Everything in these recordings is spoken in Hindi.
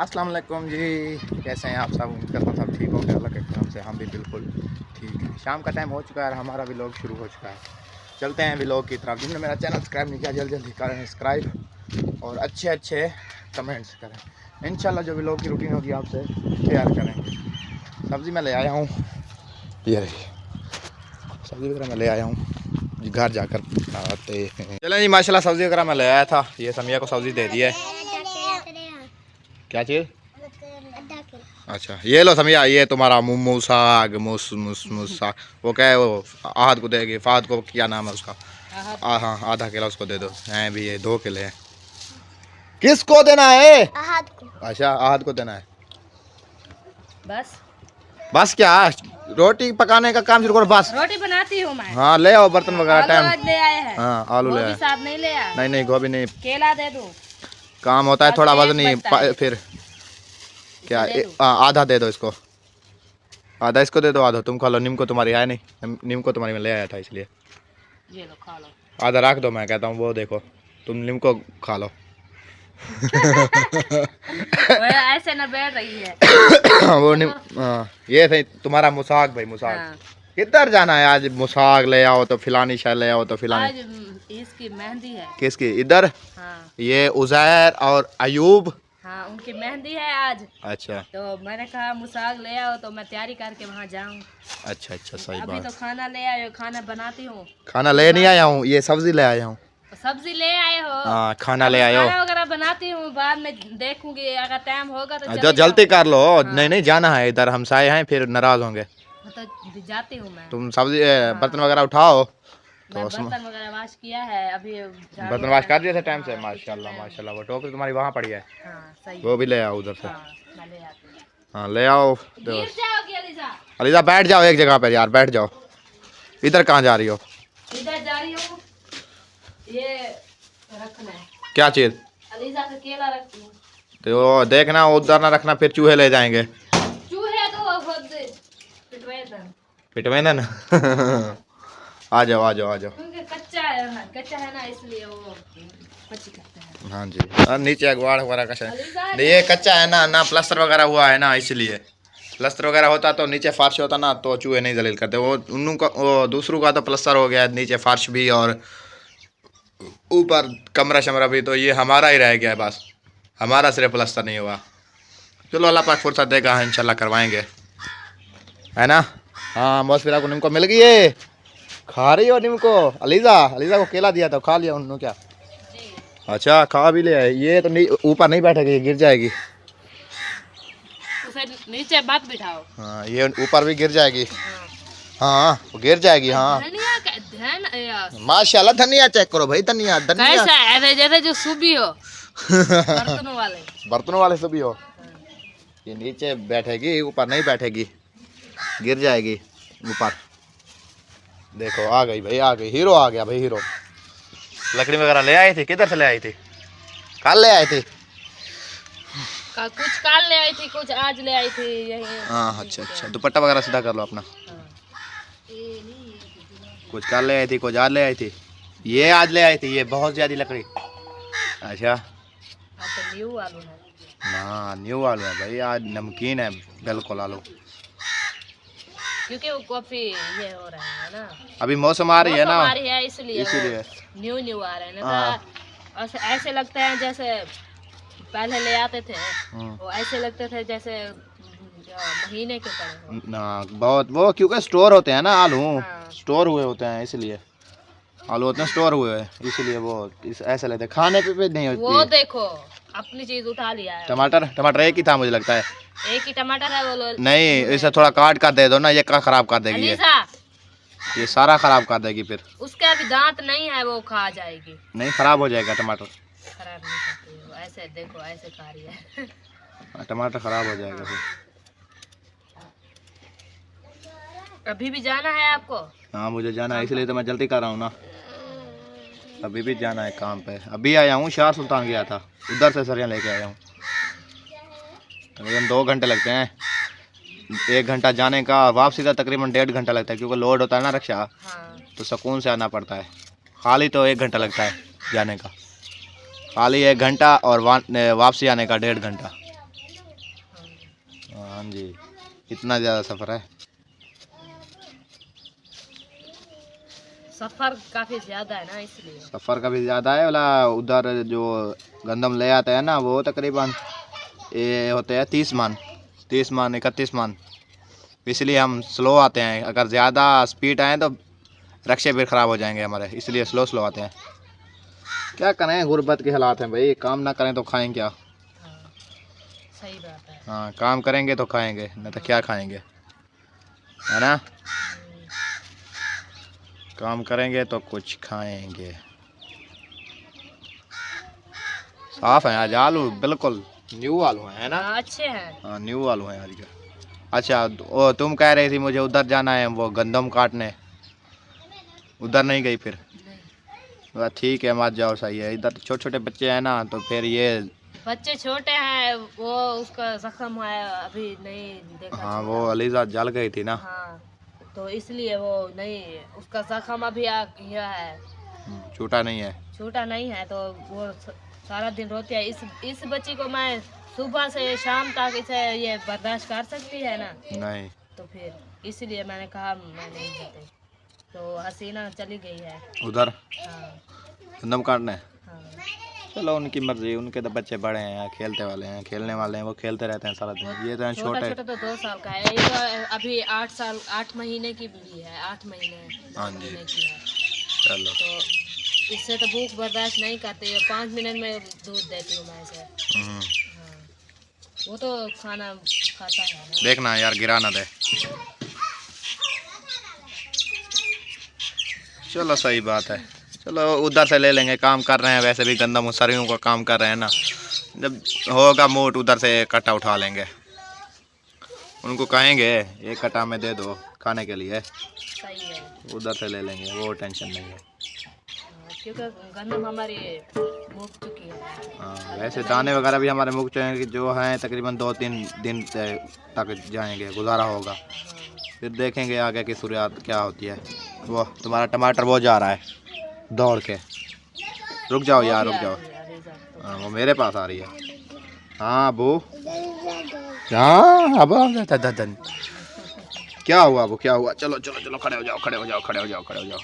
अस्सलाम वालेकुम जी, कैसे हैं आप सब? उम्मीद करता हूँ सब ठीक होंगे। अल्लाह के करम से हम भी बिल्कुल ठीक हैं। शाम का टाइम हो चुका है, हमारा व्लॉग शुरू हो चुका है। चलते हैं व्लॉग की तरफ। जिन्होंने मेरा चैनल सब्सक्राइब नहीं किया जल्दी जल्दी करें सब्सक्राइब और अच्छे अच्छे कमेंट्स करें। इंशाल्लाह जो व्लॉग की रूटीन होगी आपसे शेयर करेंगे। सब्ज़ी मैं ले आया हूँ, ये रही सब्ज़ी वगैरह मैं ले आया हूँ, घर जाकर खाते हैं। चलें जी, माशाल्लाह सब्ज़ी वगैरह मैं ले आया था। ये समिया को सब्ज़ी दे दी है। क्या चीज़? अच्छा ये लो समिया, ये तुम्हारा मुम्मू साग मुस मुस मुस साग। वो क्या है, वो आहद को देगी। फाद को क्या नाम है उसका? हाँ, आधा किलो उसको दे दो। हैं भी ये 2 किलो है। किसको देना है? आहद को। अच्छा आहद को देना है। बस क्या, रोटी पकाने का काम शुरू करो। बस रोटी बनाती हूँ मैं। हाँ ले आओ बर्तन वगैरह। टाइम ले आए हैं। हाँ आलू ले आए। साथ नहीं ले आया। नहीं गोभी नहीं, केला दे दूँ? काम होता है थोड़ा वजनी। फिर क्या आधा दे दो इसको, आधा इसको दे दो, आधा तुम खा लो। नीम को तुम्हारी है नहीं, नीम को तुम्हारी में ले आया था इसलिए। ये लो खा लो। आधा रख दो, मैं कहता हूँ वो देखो तुम नीम को खा लो। ऐसे न बैठ रही है। वो नीम ये थे तुम्हारा मुसाग भाई, मुसाग। हाँ। किधर जाना है आज? मुसाग ले आओ तो फिलानी शाय ले आओ तो फिलानी। आज इसकी मेहंदी है। किसकी? इधर। हाँ। ये उजैर और अयूब। हाँ, उनकी मेहंदी है आज। अच्छा तो मैंने कहा मुसाग ले आओ तो मैं तैयारी करके वहाँ जाऊँ। अच्छा सही बात। अभी तो खाना ले आए हो, खाना बनाती हूँ। खाना ले नहीं आया हूँ, ये सब्जी ले आया हूँ। सब्जी ले आए हो? हाँ, खाना ले आए हो। खाना वगैरह बनाती हूँ, बाद में देखूंगी अगर टाइम होगा तो जल्दी कर लो। हाँ। नहीं जाना है, इधर हम साए हैं फिर नाराज होंगे। तो जाती हूँ मैं। तुम सब्जी बर्तन वगैरह उठाओ। तो बर्तन वगैरह वाश किया है, अभी बर्तन वाश कर दिए थे टाइम से। माशाल्लाह माशाल्लाह। वो टोकरी तुम्हारी वहाँ पड़ी है। हाँ, सही। वो भी ले आओ उधर से। हाँ, ले आओ। अलीजा बैठ जाओ एक जगह पे यार, बैठ जाओ। इधर कहाँ जा रही हो? इधर जा रही हूँ, ये रखना है। क्या चीज? अलीजा का केला रखती हूँ। तो देखना उधर ना रखना, फिर चूहे ले जाएंगे। चूहे तो पिटवे ना। आ जाओ आ जाओ आ जाओ। कच्चा है ना, इसलिए वो बच्ची करते हैं। हाँ जी। और नीचे अगवाड़ वगैरह का ये कच्चा है ना प्लास्टर वगैरह हुआ है ना, इसलिए। प्लास्टर वगैरह होता तो नीचे फर्श होता ना तो चूहे नहीं जलील करते। वो उन्हों का, वो दूसरों का तो प्लास्टर हो गया, नीचे फर्श भी और ऊपर कमरा शमरा भी। तो ये हमारा ही रह गया है, बस हमारा सिर्फ प्लास्टर नहीं हुआ। चलो अल्लाह पाक फुर्सत देगा, इंशाल्लाह करवाएंगे, है ना। हाँ मौसफिरा को नीम को मिल गई है। खा रही हो नीम को? अलीजा को केला दिया था, खा लिया उन्होंने क्या? अच्छा खा भी लिया है। ये तो ऊपर नहीं बैठेगी, गिर जाएगी। उसे नीचे मत बिठाओ। हाँ ये ऊपर भी गिर जाएगी। हाँ वो गिर जाएगी। हाँ माशाल्लाह। धनिया चेक करो भाई, धनिया कैसा है? जैसे जो सूबी हो। बर्तनों वाले सूबी हो। ये नीचे बैठेगी, ऊपर नहीं बैठेगी, गिर जाएगी ऊपर। देखो आ गई भाई, आ गई। हीरो आ गया भाई, हीरो। लकड़ी वगैरह ले आई थी? किधर से ले आई थी? कल ले आई थी? कुछ कल ले आई थी, कुछ आज ले आई थी। यही। हाँ अच्छा। दुपट्टा वगैरह सीधा कर लो अपना। कुछ कल ले आई थी, कुछ आज ले आई थी। ये आज ले आई थी, ये बहुत ज्यादा लकड़ी। अच्छा तो न्यू आलू है ना? न्यू आलू है भाई, आज नमकीन है बिल्कुल आलू। क्योंकि वो कॉफी ये हो रहा है ना, अभी मौसम आ रही है ना, इसलिए न्यू आ रहे हैं ना। ऐसे लगता है जैसे पहले ले आते थे, वो ऐसे लगते थे जैसे महीने के पड़े ना। बहुत वो क्योंकि स्टोर होते हैं ना आलू। हाँ। स्टोर हुए होते हैं इसलिए आलू होते हैं, स्टोर हुए हैं इसलिए वो ऐसे लगते हैं। खाने पे नहीं होती। वो देखो अपनी चीज उठा लिया है। टमाटर एक ही था मुझे लगता है। एक ही टमाटर है वो। नहीं इसे थोड़ा काट कर दे दो ना, ये खराब कर देगी। ये सारा खराब कर देगी। फिर उसके अभी दांत नहीं है, वो खा जाएगी। नहीं खराब हो जाएगा टमाटर। खराब नहीं करती वो, ऐसे देखो ऐसे खा रही है। टमाटर खराब हो जाएगा फिर। अभी भी जाना है आपको? हाँ मुझे जाना है, इसलिए तो मैं जल्दी कर रहा हूँ ना। अभी भी जाना है काम पे। अभी आया हूँ, शाह सुल्तान गया था, उधर से सरियाँ लेके आया हूँ। तकरीबन 2 घंटे लगते हैं। 1 घंटा जाने का, वापसी का तकरीबन 1.5 घंटा लगता है, क्योंकि लोड होता है ना रिक्शा। हाँ। तो सुकून से आना पड़ता है। खाली तो 1 घंटा लगता है जाने का, खाली 1 घंटा और वापसी आने का 1.5 घंटा। हाँ जी, इतना ज़्यादा सफ़र है। सफर काफी ज्यादा है ना, इसलिए। सफ़र का भी ज़्यादा है वाला। उधर जो गंदम ले आते हैं ना, वो तकरीबन ये होते हैं 30 मन 31 मन। इसलिए हम स्लो आते हैं। अगर ज़्यादा स्पीड आए तो रक्शे फिर ख़राब हो जाएंगे हमारे, इसलिए स्लो आते हैं। क्या करें, गुर्बत के हालात हैं भाई। काम ना करें तो खाएं क्या? हाँ, सही बात है। हाँ, काम करेंगे तो खाएंगे, नहीं तो क्या खाएंगे, है ना। काम करेंगे तो कुछ खाएंगे। साफ है आज आलू, बिल्कुल न्यू आलू है ना। हाँ, अच्छे हैं। हाँ, न्यू आलू है आज का। अच्छा, ओ तुम कह रही थी मुझे उधर जाना है वो गंदम काटने, उधर नहीं गई फिर? नहीं। ठीक है, मत जाओ, सही है। इधर छोटे छोटे बच्चे हैं ना, तो फिर ये बच्चे छोटे हैं, वो उसका जख्म है, अभी नहीं देखा। हाँ, वो अलीजा जल गई थी ना। हाँ, तो इसलिए वो नहीं, उसका जख्म अभी आ गया है, छूटा नहीं है। छोटा नहीं है, तो वो सारा दिन रोती है। इस बच्ची को मैं सुबह से शाम तक इसे ये बर्दाश्त कर सकती है ना? नहीं। तो फिर इसलिए मैंने कहा मैं नहीं जाती। तो हसीना चली गई है उधर हाँ। गंदम काटने। हाँ। चलो, उनकी मर्जी, उनके तो बच्चे बड़े हैं, खेलते वाले हैं, खेलने वाले हैं, वो खेलते रहते हैं सारा दिन। ये तो हैं छोटा छोटे। छोटा तो 2 साल का है, ये तो अभी 8 महीने की भी है, 8 महीने हाँ जी। की है। चलो। तो इससे तो भूख बर्दाश्त नहीं करती है, 5 मिनट में दूध देती हूँ मैं इसे। हाँ, वो तो खाना खाता है ना। देखना यार, गिरा ना दे। चलो, सही बात है। चलो, उधर से ले लेंगे। काम कर रहे हैं वैसे भी, गंदम मुसरियों का काम कर रहे हैं ना। जब होगा मूड उधर से कट्टा उठा लेंगे। उनको कहेंगे एक कट्टा में दे दो खाने के लिए, सही है। उधर से ले लेंगे, वो टेंशन नहीं है। क्योंकि गंदम हमारी मुक चुकी है। हाँ, वैसे दाने वगैरह भी हमारे मुक चुके हैं, जो हैं तकरीबन 2-3 दिन तक जाएंगे, गुजारा होगा। फिर देखेंगे आगे की सूरत क्या होती है। वो तुम्हारा टमाटर वो जा रहा है दौड़ के। रुक जाओ यार, रुक जाओ। हाँ, वो मेरे पास आ रही है। हाँ अबू, हाँ अब क्या हुआ अबू, क्या हुआ? चलो चलो चलो, खड़े हो जाओ, खड़े हो जाओ, खड़े हो जाओ, खड़े हो जाओ।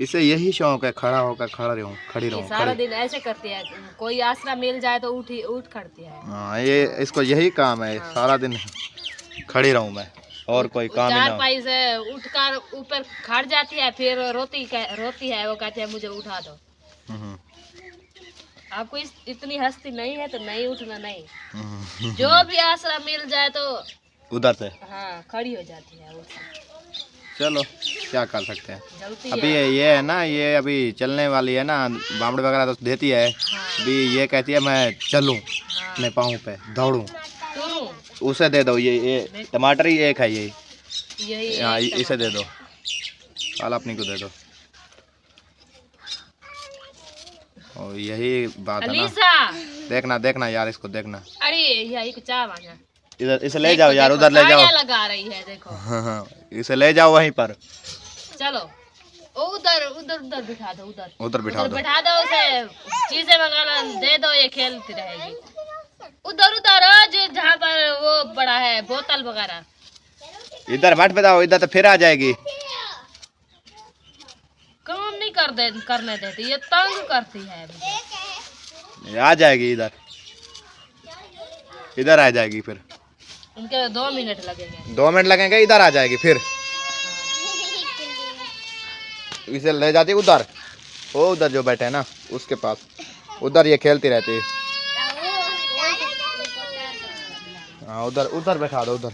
इसे यही शौक है, खड़ा होकर खड़ी रहूं। सारा दिन ऐसे करती है, कोई आसरा मिल जाए तो उठ खड़ती है। हाँ, ये इसको यही काम है। हाँ। सारा दिन खड़ी रहूं मैं, और कोई काम ही ना हो। चारपाई से उठकर ऊपर खड़ जाती है, फिर रोती है, वो कहती है मुझे उठा दो। आपको इतनी हस्ती नहीं है तो नहीं उठना, नहीं। जो भी आसरा मिल जाए तो उधर से हाँ खड़ी हो जाती है वो। चलो, क्या कर सकते हैं। जलती अभी है। ये है ना, ये अभी चलने वाली है ना, बामड़े वगैरह तो देती है। हाँ। अभी ये कहती है मैं चलूं, हाँ। अपने पाँव पे दौड़ूं। तुरू उसे दे दो, ये टमाटर ही एक है, यही हाँ, एक इसे दे टमाटर। दो, काला अपनी को दे दो। और यही बात है ना। अलीसा, देखना देखना यार, इसको देखना। अरे यही कुछ आवाज इधर इसे ले जाओ यार, उधर ले जाओ। लगा रही है देखो। हाँ, इसे ले जाओ वहीं पर। चलो, उधर बिठा दो, उधर बिठा दो। बिठा दो उसे, चीजें मंगाना दे दो, ये खेलती रहेगी। उधर जहाँ पर वो बड़ा है बोतल वगैरह। इधर मत बताओ, इधर तो फिर आ जाएगी। काम नहीं करने देती, ये तंग करती है मुझे। ये आ जाएगी इधर आ जाएगी फिर। उनके 2 मिनट लगेंगे। 2 मिनट लगेंगे, इधर आ जाएगी फिर। इसे ले जाती उधर, वो उधर जो बैठे हैं ना उसके पास, उधर ये खेलती रहती है। हाँ, उधर बैठा दो, उधर।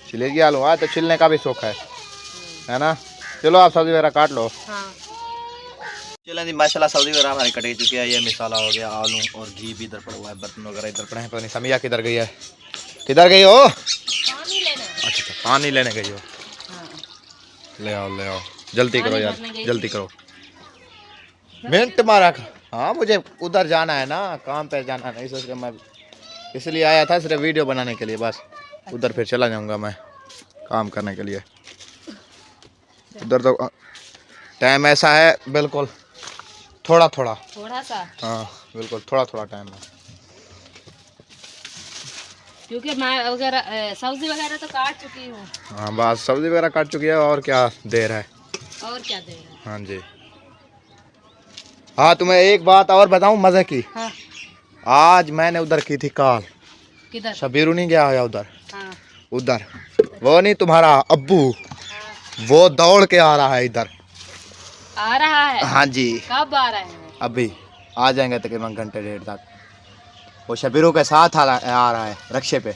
छिलेगी आलू, आज तो छिलने का भी शौक है ना। चलो, आप सब्जी वगैरह काट लो। हाँ। चलें जी, माशाल्लाह सब्जी वगैरह हमारी कटी चुकी है। ये मिसाला हो गया, आलू और घी भी इधर पड़ा हुआ है, बर्तन वगैरह इधर पड़े हैं। पता नहीं समिया किधर गई है, किधर गई हो? पानी लेना। अच्छा, पानी लेने गई हो। हाँ। ले आओ, जल्दी करो यार, भरने गई जल्दी करो। मिनट मारा। हाँ, मुझे उधर जाना है ना, काम पे जाना है, इसलिए मैं इसलिए आया था सिर्फ वीडियो बनाने के लिए बस। उधर फिर चला जाऊंगा मैं काम करने के लिए। उधर तो टाइम ऐसा है बिल्कुल, थोड़ा थोड़ा थोड़ा सा, हाँ बिल्कुल थोड़ा थोड़ा टाइम है, क्योंकि मैं वगैरह सब्जी वगैरह तो काट चुकी हूँ। हाँ बस सब्जी वगैरह काट चुकी है, और क्या देर है। और क्या देगा। हाँ जी। हाँ तुम्हें एक बात और बताऊं मजे की। हाँ। आज मैंने उधर की थी कॉल, किधर? शबीरू नहीं गया है उधर, हाँ। उधर वो नहीं तुम्हारा अब्बू, हाँ। वो दौड़ के आ रहा है इधर। आ रहा है? हाँ जी। कब आ रहा है? अभी आ जाएंगे तकरीबन घंटे डेढ़ तक। वो शबीरू के साथ आ रहा है रक्शे पे,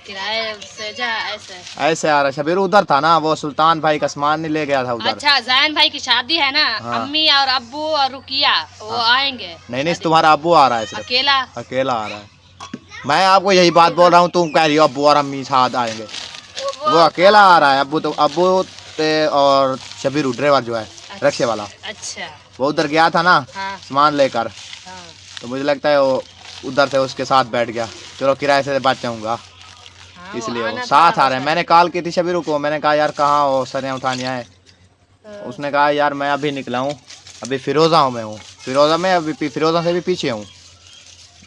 किराए से जा ऐसे ऐसे आ रहा है। शबीरू उधर था ना, वो सुल्तान भाई का सामान नहीं ले गया था उधर। अच्छा, जैन भाई की शादी है ना। हाँ। अम्मी और अब्बू और रुकिया वो आएंगे। नहीं तुम्हारा अब्बू आ रहा है, सिर्फ अकेला? अकेला आ रहा है। मैं आपको यही बात बोल रहा हूँ, तुम कह रही हो अब्बू और अम्मी साथ आएंगे। वो अकेला आ रहा है। अब्बू और शबीरू ड्राइवर जो है रक्शे वाला, अच्छा। वो उधर गया था ना हाँ। सामान लेकर, हाँ। तो मुझे लगता है वो उधर से उसके साथ बैठ गया। चलो किराए से बच जाऊंगा, हाँ, इसलिए आना वो साथ था आ रहे हैं। मैंने कॉल की थी शबीरू को, मैंने कहा यार कहाँ हो, सरें उठाने आए। उसने कहा यार मैं अभी निकला हूँ, अभी फिरोजा में हूँ, फिरोजा में अभी फिरोजा से भी पीछे हूँ।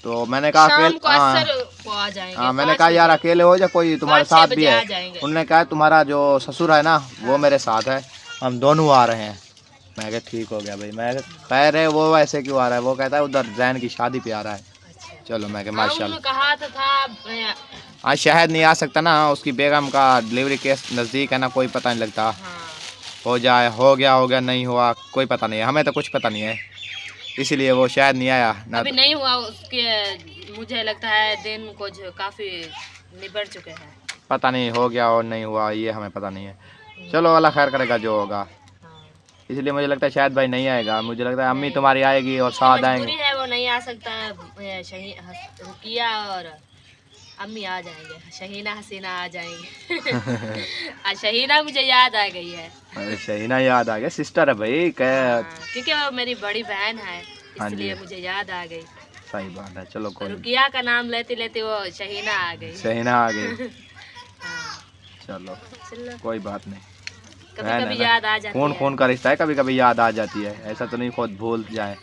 तो मैंने कहा शाम को हाँ अक्सर आ जाएंगे। हाँ, मैंने कहा यार अकेले हो जा, कोई तुम्हारे 5-6 साथ भी बजे है। आ जाएंगे। उन्होंने कहा तुम्हारा जो ससुर है ना वो मेरे साथ है, हम दोनों आ रहे हैं। मैं कहा ठीक हो गया भाई। मैं कह रहे वो वैसे क्यों आ रहा है, वो कहता है उधर जैन की शादी पे आ रहा है। चलो मैं कहा माशाल्लाह। कहा था आज शायद नहीं आ सकता ना, उसकी बेगम का डिलीवरी केस नज़दीक है ना, कोई पता नहीं लगता। हाँ। हो जाए, हो गया नहीं हुआ कोई पता नहीं है, हमें तो कुछ पता नहीं है, इसीलिए वो शायद नहीं आया ना। अभी नहीं हुआ उसके, मुझे लगता है दिन कुछ काफी निबट चुके हैं। पता नहीं हो गया और नहीं हुआ, ये हमें पता नहीं है। चलो अल्लाह खैर करेगा जो होगा। इसलिए मुझे लगता है शायद भाई नहीं आएगा। मुझे लगता है अम्मी तुम्हारी आएगी और साथ आएंगे। है वो नहीं आ सकता है। रुकिया और अम्मी आ जाएंगे, शहीना हसीना आ जाएंगे। शहीना मुझे याद आ गई है। अरे शहीना याद आ गया, सिस्टर है भाई क्योंकि वो मेरी बड़ी बहन है, इसलिए मुझे याद आ गई। सही बात है। चलो कोई रुकिया का नाम लेते लेते वो शहीना आ गई। शहीना आ गई। चलो कोई बात नहीं, कभी कभी याद आ जाती है। खून का रिश्ता है, कभी कभी याद आ जाती है, ऐसा तो नहीं खुद भूल जाए।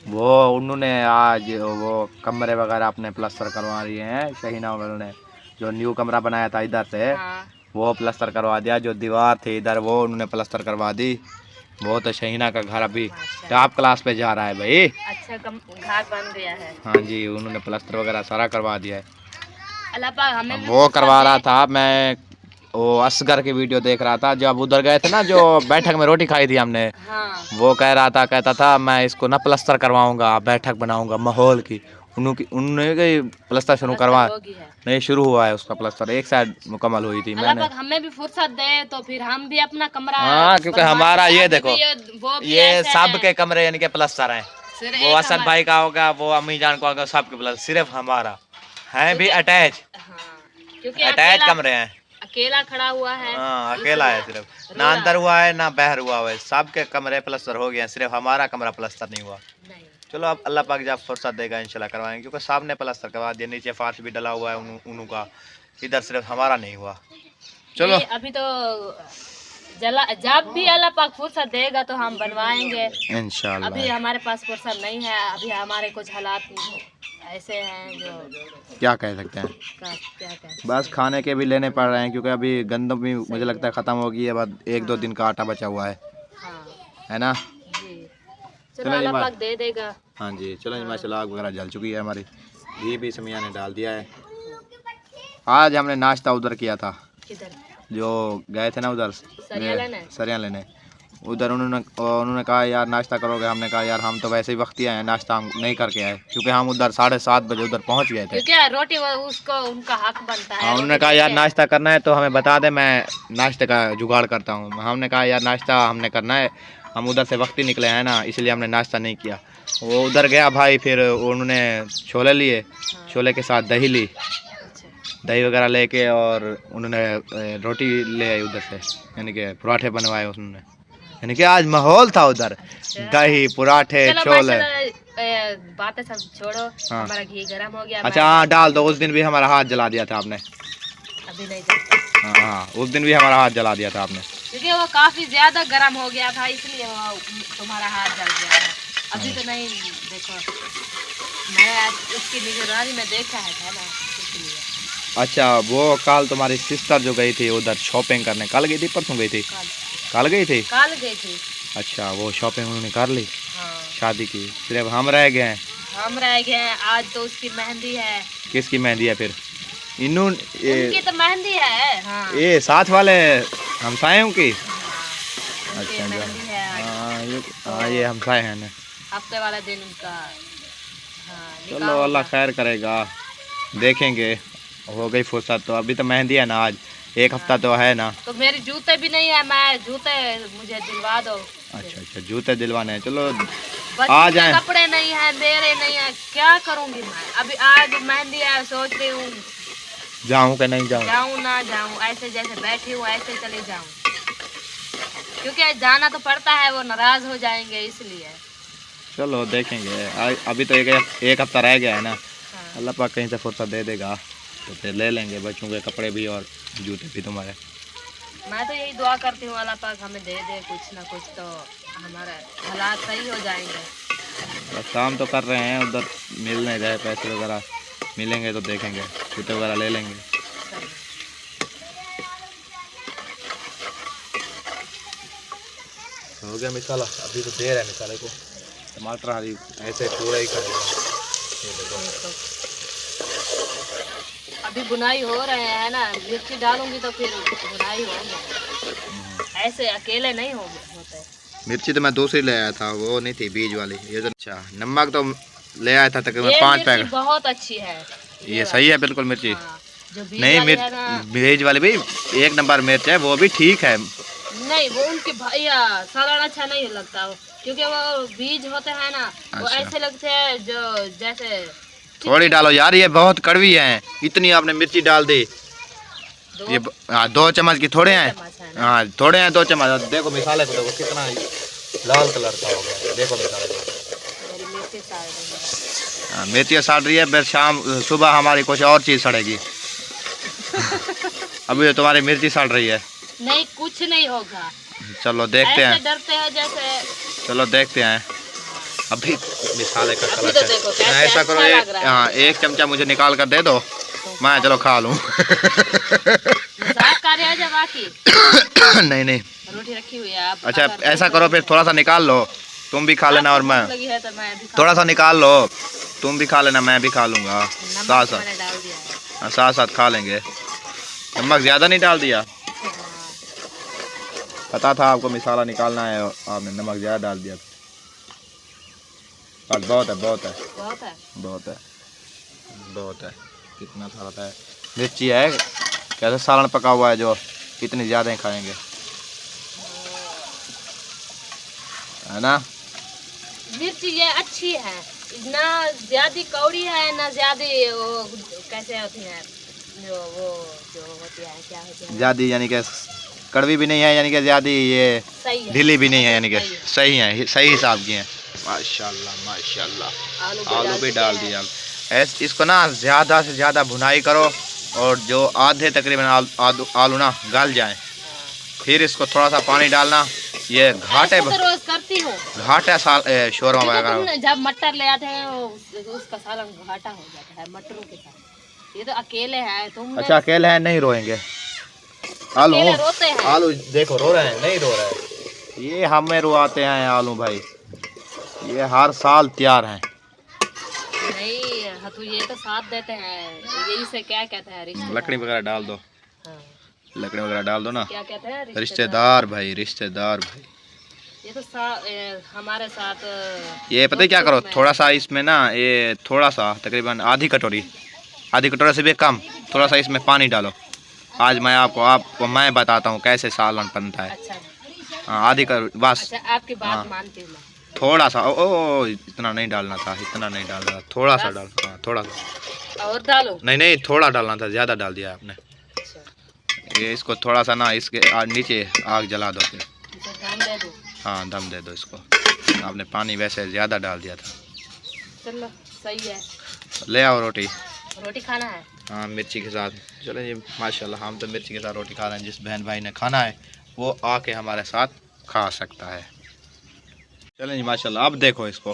वो उन्होंने आज वो कमरे वगैरह अपने प्लास्टर करवा रही हैं शहीना ने, जो न्यू कमरा बनाया था इधर से वो प्लास्टर करवा दिया, जो दीवार थी इधर वो उन्होंने प्लास्टर करवा दी। वो तो शहीना का घर अभी टॉप क्लास पे जा रहा है भाई। अच्छा घर बन गया है। हाँ जी, उन्होंने प्लास्टर वगैरह सारा करवा दिया है। अल्लाह पाक हमें वो करवा रहा था, मैं वो असगर की वीडियो देख रहा था, जब उधर गए थे ना, जो बैठक में रोटी खाई थी हमने। वो कहता था मैं इसको ना प्लास्टर करवाऊंगा, बैठक बनाऊंगा माहौल की। उन्होंने प्लास्टर शुरू करवा नहीं, शुरू हुआ है उसका प्लास्टर, एक साइड मुकम्मल हुई थी। मैंने हमें भी फुर्सत दे तो फिर हम भी अपना कमरा। हाँ, क्योंकि हमारा ये देखो ये सब के कमरे यानी के प्लास्टर हैं। वो असद भाई का होगा, वो अम्मी जान का होगा, सबके प्लास्टर, सिर्फ हमारा है भी अटैच। अटैच कमरे हैं, अकेला खड़ा हुआ है। हाँ अकेला है, सिर्फ ना अंदर हुआ है ना बाहर हुआ है, सबके कमरे प्लास्टर हो गए हैं, सिर्फ हमारा कमरा प्लास्टर नहीं हुआ। चलो अब अल्लाह पाक जब फुर्सत देगा इंशाल्लाह करवाएंगे, क्योंकि सामने प्लास्टर करवा दिया, नीचे फर्श भी डला हुआ है उन्हों का, इधर सिर्फ हमारा नहीं हुआ। चलो अभी तो जब भी अल्लाह पाक फुर्सत देगा तो हम बनवाएंगे इंशाल्लाह। अभी हमारे पास फुर्सत नहीं है, अभी हमारे कुछ हालात ऐसे हैं जो क्या कह सकते हैं। बस खाने के भी लेने पड़ रहे हैं, क्योंकि अभी गंदम भी मुझे लगता है ख़त्म हो गई है, बाद 1-2 दिन का आटा बचा हुआ है। है ना। चलो अल्लाह पाक दे देगा। हाँ जी चलो माशाल्लाह, आग वगैरह जल चुकी है हमारी, घी भी समिया ने डाल दिया है। आज हमने नाश्ता उधर किया था, जो गए थे ना उधर सरिया लेने, उधर उन्होंने कहा यार नाश्ता करोगे, हमने कहा यार हम तो वैसे ही वक्त ही आए हैं, नाश्ता हम नहीं करके आए, क्योंकि हम उधर 7:30 बजे उधर पहुंच गए थे। क्योंकि रोटी उसको उनका हक बनता है। उन्होंने कहा यार नाश्ता करना है तो हमें बता दे, मैं नाश्ते का जुगाड़ करता हूँ। हमने कहा यार नाश्ता हमने करना है, हम उधर से वक्त ही निकले हैं ना, इसलिए हमने नाश्ता नहीं किया। वो उधर गया भाई, फिर उन्होंने छोले लिए, छोले के साथ दही ली, दही वगैरह लेके, और उन्होंने रोटी ले आई उधर से, यानी कि पराठे बनवाए उन्होंने, यानी कि आज माहौल था उधर। दही पराठे छोले। बातें सब छोड़ो, हमारा घी गरम हो गया। अच्छा हाँ डाल दो, उस दिन भी हमारा हाथ जला दिया था आपने। अभी नहीं। हाँ उस दिन भी हमारा हाथ जला दिया था आपने, क्योंकि वो काफी ज्यादा गरम हो गया था, इसलिए तुम्हारा हाथ जल गया था। अभी तो नहीं देखो, मैं आज उसकी निगरानी में देखा है था ना, इसलिए। अच्छा, वो कल तुम्हारी सिस्टर जो गई थी उधर शॉपिंग करने, कल गई थी परसों गई थी? कल गई थी। कल गई थी। अच्छा, वो शॉपिंग उन्होंने कर ली? हाँ। शादी की, सिर्फ हम रह गए हैं। हम रह गए हैं, आज तो उसकी मेहंदी है। किसकी मेहंदी है फिर? उनकी तो मेहंदी है। हाँ। ये साथ वाले हमसायों की? हाँ, उनकी अच्छा, मेहंदी है आज। हाँ ये हमसाए हैं ना। हफ्ते वाला दिन उनका। हाँ, निकाह चलो अल्लाह होगा। खैर करेगा, देखेंगे। हो गई फुर्सत तो अभी तो मेहंदी है ना, आज एक हफ्ता तो है ना। तो मेरे जूते भी नहीं है, मैं जूते मुझे दिलवा दो। अच्छा अच्छा, जूते दिलवाने हैं, चलो बच्चों आ के जाएं। कपड़े नहीं है, मेरे नहीं है, क्या करूंगी मैं? अभी आज मेहंदी है, सोच रही हूँ जाऊँ कि नहीं जाऊँ? जाऊँ ना जाऊँ, ऐसे जैसे बैठी हूँ ऐसे चली जाऊँ, क्योंकि जाना तो पड़ता है, वो नाराज हो जाएंगे इसलिए। चलो देखेंगे, अभी तो एक हफ्ता रह गया है ना। हाँ। अल्लाह पाक कहीं से फुर्सत दे देगा तो फिर ले लेंगे बच्चों के कपड़े भी और जूते भी तुम्हारे। मैं तो यही दुआ करती हूँ अल्लाह पाक हमें दे दे कुछ ना कुछ, तो हमारे हालात सही हो जाएंगे। बस काम तो कर रहे हैं, उधर मिल नहीं रहे, पैसे वगैरह मिलेंगे तो देखेंगे, जूते वगैरह ले लेंगे। हो गया मिसाला, अभी तो देर है मिसाले को। टमाटर हरी ऐसे पूरा ही करेगा। ये देखो। अभी बुनाई हो रहे हैं ना, मिर्ची डालूंगी तो फिर बुनाई होंगे, ऐसे अकेले नहीं होते। मिर्ची तो मैं दूसरी ले आया था, वो नहीं थी बीज वाली। ये तो अच्छा, नमक तो ले आया था तकरीबन 5 पैकेट। बहुत अच्छी है ये सही है बिल्कुल मिर्ची। हाँ, जो बीज नहीं वाली है ना, बीज वाली भी एक नंबर मिर्च है, वो भी ठीक है। नहीं वो उनके भैया सालन अच्छा नहीं लगता, क्योंकि वो बीज होते हैं ना, वो अच्छा। ऐसे लगते हैं जो जैसे। थोड़ी डालो यार, ये बहुत कड़वी है, इतनी आपने मिर्ची डाल दी। ये 2 चम्मच की थोड़े हैं। हाँ थोड़े हैं 2 चम्मच। देखो मिसाले को, देखो कितना लाल कलर का हो गया, देखो मिसाले को। हाँ मिर्ची सड़ रही है, फिर शाम सुबह हमारी कुछ और चीज़ सड़ेगी। अभी तुम्हारी मिर्ची सड़ रही है। नहीं कुछ नहीं होगा, चलो देखते हैं। डरते हैं जैसे। चलो देखते हैं अभी मिसाले का अभी तो देखो कैसे ऐसा करो, अच्छा लग रहा है। हाँ 1 चमचा मुझे निकाल कर दे दो, मैं चलो खा लूँ। मजाक कर रहे हैं जब बाकी। नहीं नहीं, रोटी रखी हुई है आप। अच्छा ऐसा करो फिर थोड़ा सा निकाल लो, तुम भी खा लेना और मैं लगी है तो मैं भी थोड़ा सा निकाल लो, तुम भी खा लेना मैं भी खा लूँगा, साथ साथ। मैंने डाल दिया है। हाँ साथ साथ खा लेंगे। नमक ज़्यादा नहीं डाल दिया? पता था आपको मिसाला निकालना है, आपने नमक ज़्यादा डाल दिया। बस बहुत है, बहुत है, बहुत है, बहुत है, बहुत है। कितना सारा है मिर्ची है, कैसे सालन पका हुआ है जो इतनी ज़्यादा ही खाएंगे, है ना? मिर्ची ये अच्छी है, ना ज्यादा कौड़ी है ना ज्यादा वो कैसे होती है, जो होती है क्या होती है, ज़्यादा यानी कि कड़वी भी नहीं है, यानी कि ज़्यादा ये ढीली भी नहीं है, यानी कि सही है, सही हिसाब की है। माशाल्लाह माशाल्लाह। आलू भी डाल दिया। ऐसे इसको ना ज़्यादा से ज़्यादा भुनाई करो, और जो आधे तकरीबन आलू ना गल जाए, फिर इसको थोड़ा सा पानी डालना। ये घाटे तो रोज करती हूँ, घाटा शोरमा वगैरह। जब मटर ले आते हैं उसका सालन घाटा हो जाता है मटरों के साथ। ये तो अकेले हैं तुम। अच्छा अकेले हैं, नहीं रोएंगे। आलू रोते हैं। आलू देखो रो रहे हैं, नहीं रो रहे हैं, ये हमें रुआते हैं आलू भाई, ये हर साल तैयार हैं। नहीं तो ये तो साथ देते हैं, यही से क्या कहते हैं रिश्तेदार। लकड़ी वगैरह डाल दो। हाँ। लकड़ी वगैरह डाल दो ना। क्या कहते हैं रिश्तेदार भाई, रिश्तेदार भाई। ये तो हमारे साथ। ये पता है क्या करो, थोड़ा सा इसमें ना, ये थोड़ा सा तकरीबन आधी कटोरी से भी कम, थोड़ा सा इसमें पानी डालो। आज मैं आपको मैं बताता हूँ कैसे सालन बनता है। अच्छा। हाँ आधी कर बस। अच्छा आपकी बात मानती हूँ मैं। थोड़ा सा ओ इतना नहीं डालना था, इतना नहीं डालना था, थोड़ा सा डाल। हाँ थोड़ा सा और डालो। नहीं थोड़ा डालना था, ज़्यादा डाल दिया आपने। अच्छा। ये इसको थोड़ा सा ना इसके नीचे आग जला दो फिर। दम दे दो। हाँ दम दे दो इसको, आपने पानी वैसे ज़्यादा डाल दिया था। चलो सही है। ले आओ रोटी खाना है। हाँ मिर्ची के साथ। चलो जी माशाल्लाह, हम तो मिर्ची के साथ रोटी खा रहे हैं। जिस बहन भाई ने खाना है वो आके हमारे साथ खा सकता है। चलें जी माशाल्लाह। अब देखो इसको,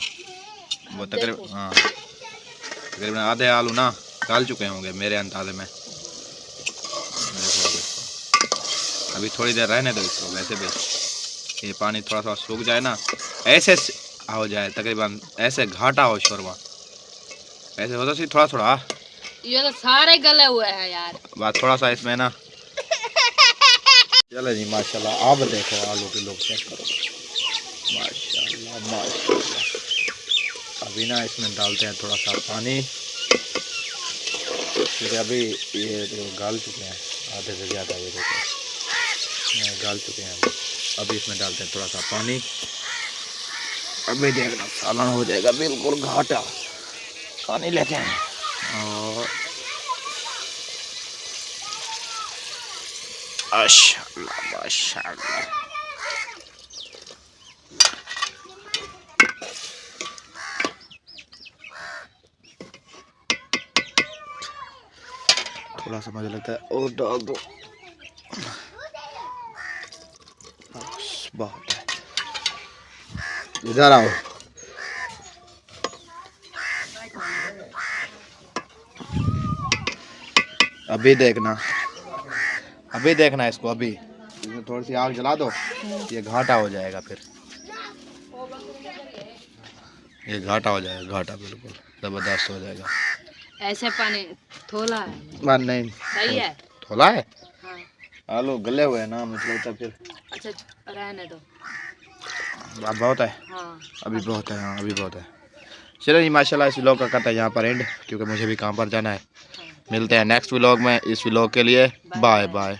वो तकरीबन हाँ तकरीबन आधे आलू ना डाल चुके होंगे मेरे अंदाजे में। देखो अब इसको अभी थोड़ी देर रहने दो इसको, वैसे भी ये पानी थोड़ा सा सूख जाए ना, ऐसे हो जाए तकरीबन ऐसे घाटा हो शोरबा, ऐसे होता सी थोड़ा थोड़ा। ये तो सारे गले हुए हैं यार। बात थोड़ा सा इसमें ना। चलो जी माशाल्लाह। अब देखो आलू के लोग चेक करो, माशाल्लाह माशाल्लाह। अभी ना इसमें डालते हैं थोड़ा सा पानी, क्योंकि अभी ये तो गाल चुके हैं आधे से ज़्यादा, ये देखो गाल चुके हैं। अभी इसमें डालते हैं थोड़ा सा पानी। अभी देखना सालन हो जाएगा बिल्कुल घाटा। पानी लेते हैं और माशाल्लाह माशाल्लाह। थोड़ा सा मुझे लगता है और डाल दो, बहुत है। इधर आओ। अभी देखना, अभी देखना इसको, अभी इसमें थोड़ी सी आग जला दो, ये घाटा हो जाएगा। फिर ये घाटा हो जाएगा, घाटा बिल्कुल ज़बरदस्त हो जाएगा। ऐसे पानी थोला है नहीं सही है, थोला है। हाँ। आलू गले हुए हैं ना, मुझे लगता है फिर अच्छा रहने दो। अब बहुत है, हाँ अभी बहुत है, हाँ अभी बहुत है। चलो जी माशाल्लाह, इस व्लॉग का करता है यहाँ पर एंड, क्योंकि मुझे भी काम पर जाना है। मिलते हैं नेक्स्ट व्लॉग में। इस व्लॉग के लिए बाय बाय।